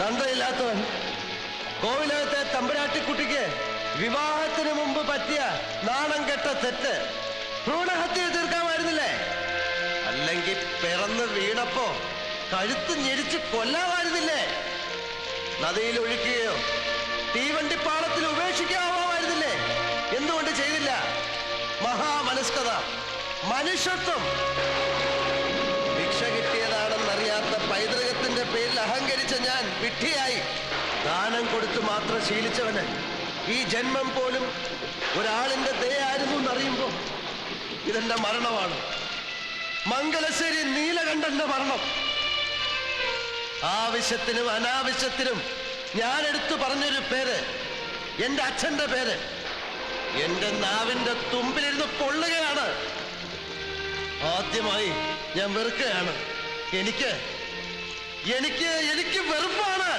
തന്തയില്ലാത്തവൻ കോവിലകത്തെ തമ്പുരാട്ടിക്കുട്ടിക്ക് വിവാഹത്തിന് മുമ്പ് പറ്റിയ നാണം കെട്ട തെറ്റ് ഭ്രൂണഹത്യ തീർക്കാമായിരുന്നില്ലേ? അല്ലെങ്കിൽ പിറന്ന് വീണപ്പോ കഴുത്ത് ഞെരിച്ച് കൊല്ലാമായിരുന്നില്ലേ? നദിയിൽ ഒഴുക്കുകയോ തീവണ്ടിപ്പാളത്തിൽ ഉപേക്ഷിക്കാമായിരുന്നില്ലേ? എന്തുകൊണ്ട് ചെയ്തില്ല? മഹാമനസ്കത, മനുഷ്യത്വം. ഭിക്ഷ കിട്ടിയതാണെന്നറിയാത്ത പൈതൃകത്തിന്റെ പേരിൽ അഹങ്കരിച്ച ഞാൻ വിഡ്ഢിയായി. ദാനം കൊടുത്തു മാത്രം ശീലിച്ചവന് ഈ ജന്മം പോലും ഒരാളിന്റെ ദയായിരുന്നു എന്നറിയുമ്പോ ഇതെന്റെ മരണമാണ്. മംഗലശ്ശേരി നീലകണ്ഠന്റെ മരണം. ആവശ്യത്തിനും അനാവശ്യത്തിനും ഞാൻ എടുത്തു പറഞ്ഞൊരു പേര്, എന്റെ അച്ഛന്റെ പേര്, എന്റെ നാവിന്റെ തുമ്പിലിരുന്ന് പൊള്ളുകയാണ്. ആദ്യമായി ഞാൻ വെറുക്കുകയാണ്. എനിക്ക് വെറുപ്പാണ്.